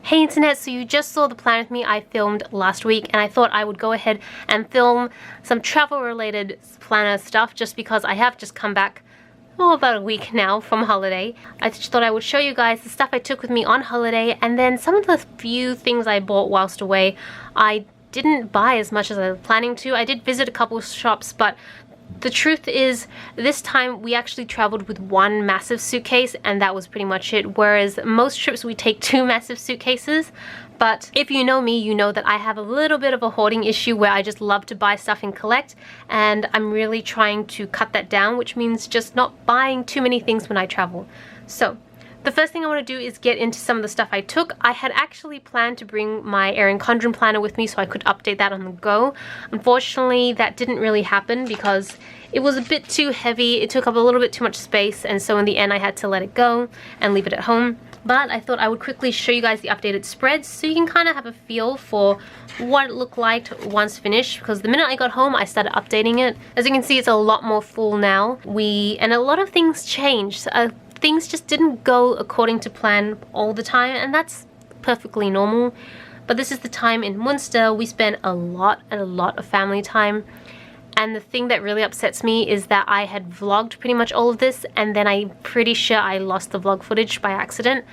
Hey internet, so you just saw the plan with me I filmed last week, and I thought I would go ahead and film some travel related planner stuff just because I have just come back about a week now from holiday. I just thought I would show you guys the stuff I took with me on holiday, and then some of the few things I bought whilst away. I didn't buy as much as I was planning to. I did visit a couple of shops, but the truth is, this time we actually traveled with one massive suitcase and that was pretty much it, whereas most trips we take two massive suitcases. But if you know me, you know that I have a little bit of a hoarding issue where I just love to buy stuff and collect, and I'm really trying to cut that down, which means just not buying too many things when I travel. So the first thing I want to do is get into some of the stuff I took. I had actually planned to bring my Erin Condren planner with me so I could update that on the go. Unfortunately, that didn't really happen because it was a bit too heavy. It took up a little bit too much space, and so in the end I had to let it go and leave it at home. But I thought I would quickly show you guys the updated spreads so you can kind of have a feel for what it looked like once finished, because the minute I got home I started updating it. As you can see, it's a lot more full now. And a lot of things changed. Things just didn't go according to plan all the time, and that's perfectly normal. But this is the time in Munster we spend a lot of family time. And the thing that really upsets me is that I had vlogged pretty much all of this, and then I'm pretty sure I lost the vlog footage by accident.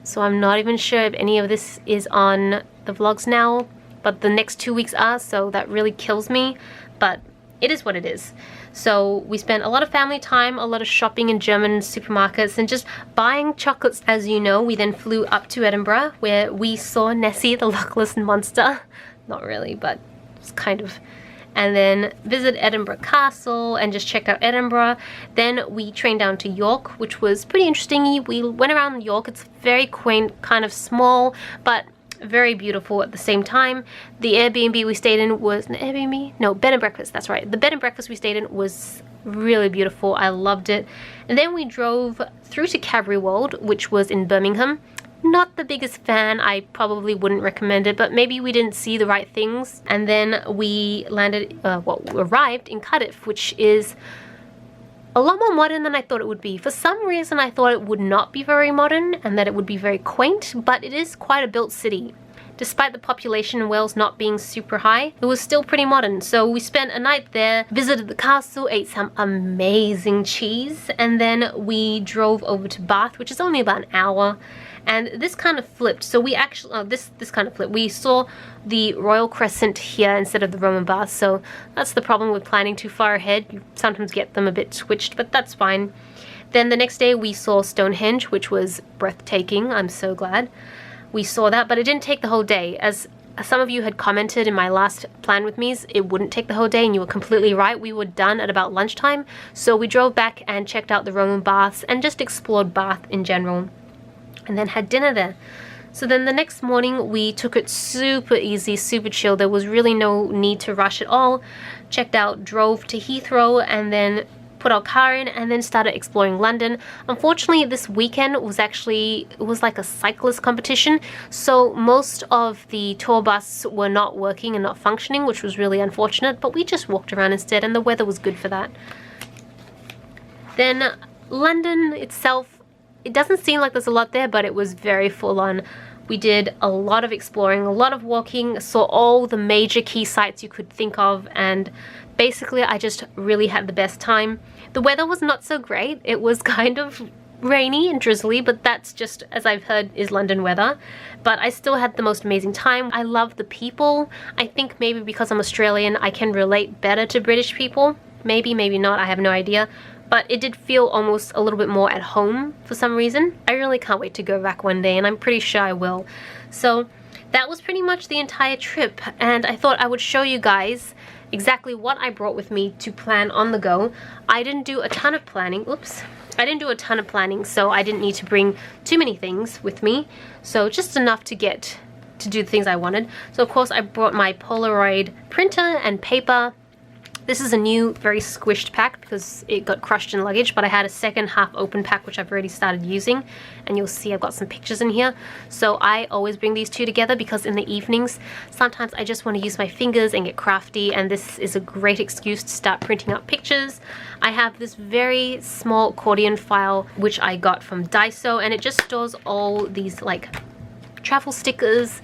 So I'm not even sure if any of this is on the vlogs now, but the next 2 weeks are, so that really kills me. But it is what it is. So we spent a lot of family time, a lot of shopping in German supermarkets, and just buying chocolates. As you know, we then flew up to Edinburgh where we saw Nessie the Loch Ness Monster. Not really, but it's kind of. And then visit Edinburgh Castle and just check out Edinburgh. Then we trained down to York, which was pretty interesting. We went around York. It's very quaint, kind of small, but very beautiful at the same time. The Airbnb we stayed in was an Airbnb? No, bed and breakfast, that's right. The bed and breakfast we stayed in was really beautiful. I loved it. And then we drove through to Cadbury World, which was in Birmingham. Not the biggest fan. I probably wouldn't recommend it, but maybe we didn't see the right things. And then we arrived in Cardiff, which is a lot more modern than I thought it would be. For some reason I thought it would not be very modern and that it would be very quaint, but it is quite a built city. Despite the population in Wales not being super high, it was still pretty modern. So we spent a night there, visited the castle, ate some amazing cheese, and then we drove over to Bath, which is only about an hour. And this kind of flipped. So we actually, this kind of flipped. We saw the Royal Crescent here instead of the Roman baths. So that's the problem with planning too far ahead. You sometimes get them a bit switched, but that's fine. Then the next day we saw Stonehenge, which was breathtaking. I'm so glad we saw that, but it didn't take the whole day. As some of you had commented in my last plan with me's, it wouldn't take the whole day, and you were completely right. We were done at about lunchtime. So we drove back and checked out the Roman baths and just explored Bath in general, and then had dinner there. So then the next morning we took it super easy, super chill. There was really no need to rush at all. Checked out, drove to Heathrow, and then put our car in and then started exploring London. Unfortunately, this weekend was like a cyclist competition, so most of the tour buses were not working and not functioning, which was really unfortunate, but we just walked around instead, and the weather was good for that. Then London itself, it doesn't seem like there's a lot there, but it was very full on. We did a lot of exploring, a lot of walking, saw all the major key sites you could think of, and basically I just really had the best time. The weather was not so great. It was kind of rainy and drizzly, but that's just, as I've heard, is London weather. But I still had the most amazing time. I love the people. I think maybe because I'm Australian, I can relate better to British people. Maybe, maybe not, I have no idea. But it did feel almost a little bit more at home for some reason. I really can't wait to go back one day, and I'm pretty sure I will. So that was pretty much the entire trip, and I thought I would show you guys exactly what I brought with me to plan on the go. I didn't do a ton of planning. Oops. I didn't do a ton of planning, so I didn't need to bring too many things with me. So just enough to get to do the things I wanted. So of course I brought my Polaroid printer and paper. This is a new, very squished pack because it got crushed in luggage, but I had a second half open pack which I've already started using, and you'll see I've got some pictures in here. So I always bring these two together because in the evenings sometimes I just want to use my fingers and get crafty, and this is a great excuse to start printing out pictures. I have this very small accordion file which I got from Daiso, and it just stores all these like travel stickers,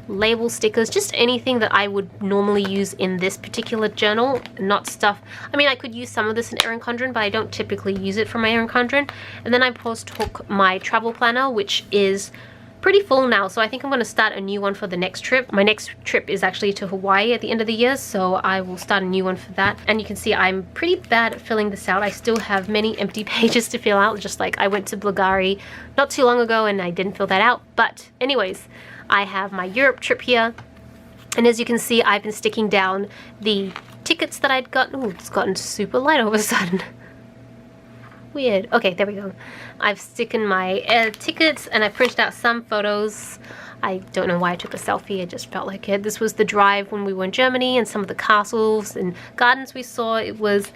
label stickers, just anything that I would normally use in this particular journal, not stuff. I mean, I could use some of this in Erin Condren, but I don't typically use it for my Erin Condren. And then I of course took my travel planner, which is pretty full now, so I think I'm going to start a new one for the next trip. My next trip is actually to Hawaii at the end of the year, so I will start a new one for that. And you can see I'm pretty bad at filling this out. I still have many empty pages to fill out, just like I went to Bulgaria not too long ago and I didn't fill that out. But anyways, I have my Europe trip here, and as you can see, I've been sticking down the tickets that I'd gotten. Oh, it's gotten super light all of a sudden. Weird. Okay, there we go. I've sticking my tickets, and I printed out some photos. I don't know why I took a selfie, I just felt like it. This was the drive when we were in Germany, and some of the castles and gardens we saw. It was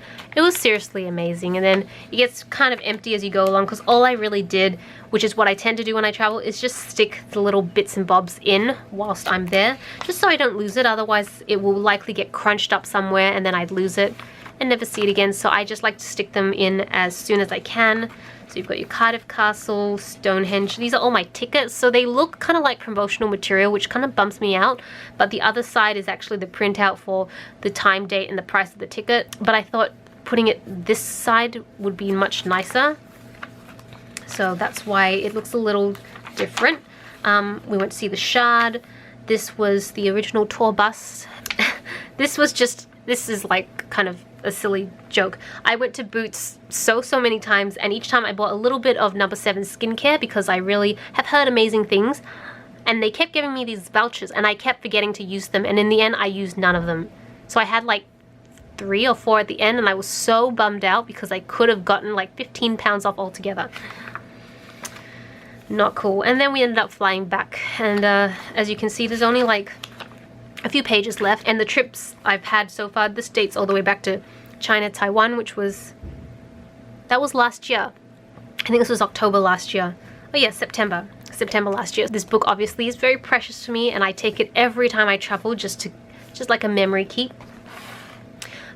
seriously amazing. And then it gets kind of empty as you go along, because all I really did, which is what I tend to do when I travel, is just stick the little bits and bobs in whilst I'm there, just so I don't lose it. Otherwise it will likely get crunched up somewhere and then I'd lose it and never see it again. So I just like to stick them in as soon as I can. So you've got your Cardiff Castle, Stonehenge. These are all my tickets, so they look kind of like promotional material, which kind of bumps me out. But the other side is actually the printout for the time, date, and the price of the ticket. But I thought putting it this side would be much nicer, so that's why it looks a little different. We went to see the Shard. This was the original tour bus. This is like kind of a silly joke. I went to Boots so many times, and each time I bought a little bit of No. 7 skincare because I really have heard amazing things, and they kept giving me these vouchers and I kept forgetting to use them, and in the end I used none of them. So I had like 3 or 4 at the end, and I was so bummed out because I could have gotten like 15 pounds off altogether. Not cool. And then we ended up flying back, and as you can see, there's only like a few pages left, and the trips I've had so far, this dates all the way back to China, Taiwan, that was last year. I think this was October last year. Oh yeah, September last year. This book obviously is very precious to me, and I take it every time I travel, just like a memory keep.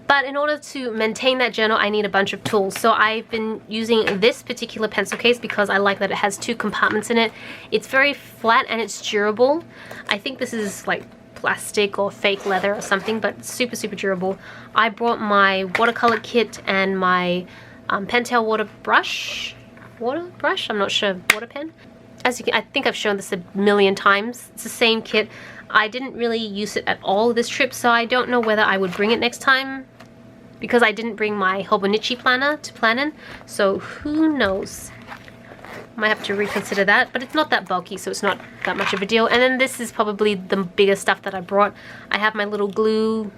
But in order to maintain that journal, I need a bunch of tools. So I've been using this particular pencil case because I like that it has 2 compartments in it. It's very flat and it's durable. I think this is like plastic or fake leather or something, but super durable. I brought my watercolor kit and my Pentel water brush, I'm not sure, water pen. As you can, I think I've shown this a million times. It's the same kit. I didn't really use it at all this trip, so I don't know whether I would bring it next time, because I didn't bring my Hobonichi planner to plan in, so who knows. Might have to reconsider that, but it's not that bulky, so it's not that much of a deal. And then this is probably the biggest stuff that I brought. I have my little glue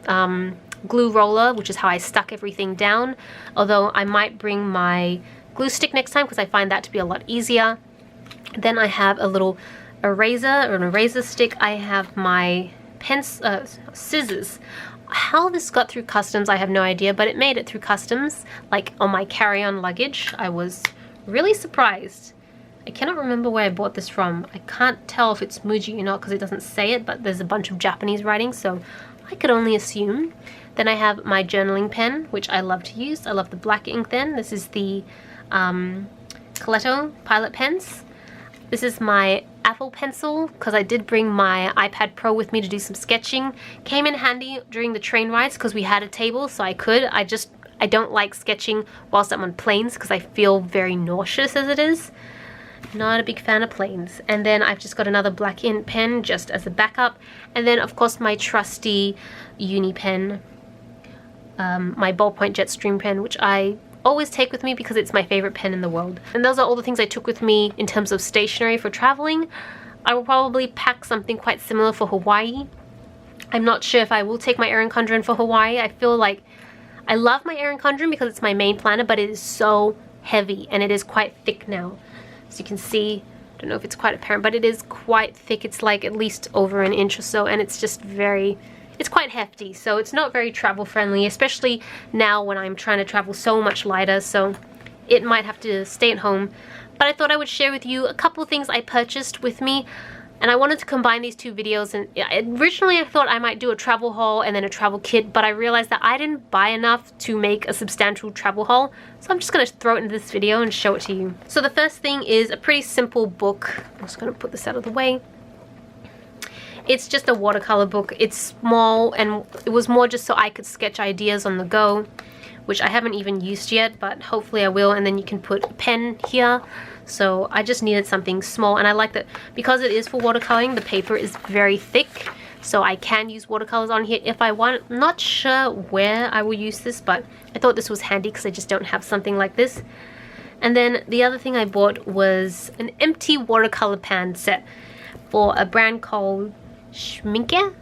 roller, which is how I stuck everything down, although I might bring my glue stick next time because I find that to be a lot easier. Then I have a little eraser, or an eraser stick. I have my scissors. How this got through customs, I have no idea, but it made it through customs, like on my carry-on luggage. I was really surprised. I cannot remember where I bought this from. I can't tell if it's Muji or not because it doesn't say it, but there's a bunch of Japanese writing, so I could only assume. Then I have my journaling pen, which I love to use. I love the black ink then. This is the Coletto Pilot Pens. This is my Apple pencil because I did bring my iPad Pro with me to do some sketching. Came in handy during the train rides because we had a table, so I could. I don't like sketching whilst I'm on planes because I feel very nauseous as it is. Not a big fan of planes. And then I've just got another black ink pen just as a backup. And then of course my trusty uni pen, my ballpoint Jetstream pen, which I always take with me because it's my favorite pen in the world. And those are all the things I took with me in terms of stationery for traveling. I will probably pack something quite similar for Hawaii. I'm not sure if I will take my Erin Condren for Hawaii. I feel like I love my Erin Condren because it's my main planner, but it is so heavy and it is quite thick now. As you can see, I don't know if it's quite apparent, but it is quite thick. It's like at least over an inch or so, and it's just it's quite hefty, so it's not very travel friendly, especially now when I'm trying to travel so much lighter, so it might have to stay at home. But I thought I would share with you a couple of things I purchased with me. And I wanted to combine these two videos, and originally I thought I might do a travel haul and then a travel kit, but I realized that I didn't buy enough to make a substantial travel haul, so I'm just going to throw it into this video and show it to you. So the first thing is a pretty simple book. I'm just going to put this out of the way. It's just a watercolor book. It's small, and it was more just so I could sketch ideas on the go, which I haven't even used yet, but hopefully I will. And then you can put a pen here. So I just needed something small, and I like that because it is for watercoloring, the paper is very thick, so I can use watercolors on here if I want. I'm not sure where I will use this, but I thought this was handy because I just don't have something like this. And then the other thing I bought was an empty watercolor pan set for a brand called Schminke.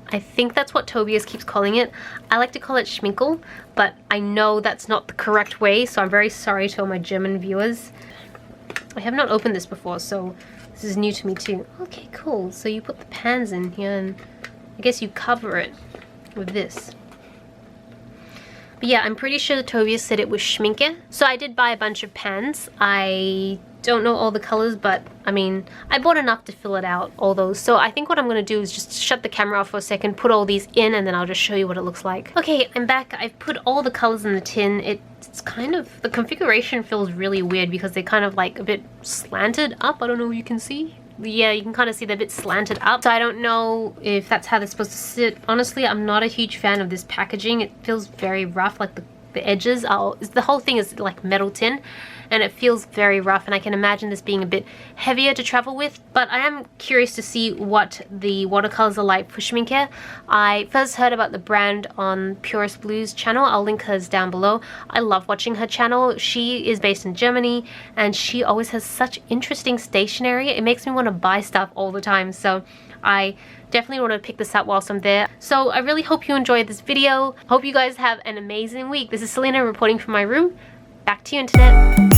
I think that's what Tobias keeps calling it. I like to call it Schminkel, but I know that's not the correct way, so I'm very sorry to all my German viewers. I have not opened this before, so this is new to me too. Okay, cool. So you put the pans in here, and I guess you cover it with this. But yeah, I'm pretty sure Tobias said it was Schminke. So I did buy a bunch of pans. I don't know all the colors, but I mean, I bought enough to fill it out, all those. So I think what I'm gonna do is just shut the camera off for a second, put all these in, and then I'll just show you what it looks like. Okay, I'm back. I've put all the colors in the tin. It's kind of, the configuration feels really weird because they're kind of like a bit slanted up. I don't know if you can see. Yeah, you can kind of see they're a bit slanted up. So I don't know if that's how they're supposed to sit. Honestly, I'm not a huge fan of this packaging. It feels very rough, like the edges are, the whole thing is like metal tin, and it feels very rough, and I can imagine this being a bit heavier to travel with. But I am curious to see what the watercolors are like for Schminke. I first heard about the brand on Purist Blue's channel. I'll link hers down below. I love watching her channel. She is based in Germany, and she always has such interesting stationery. It makes me want to buy stuff all the time, so I definitely want to pick this up whilst I'm there. So I really hope you enjoyed this video. Hope you guys have an amazing week. This is Celina reporting from my room. Back to you, internet.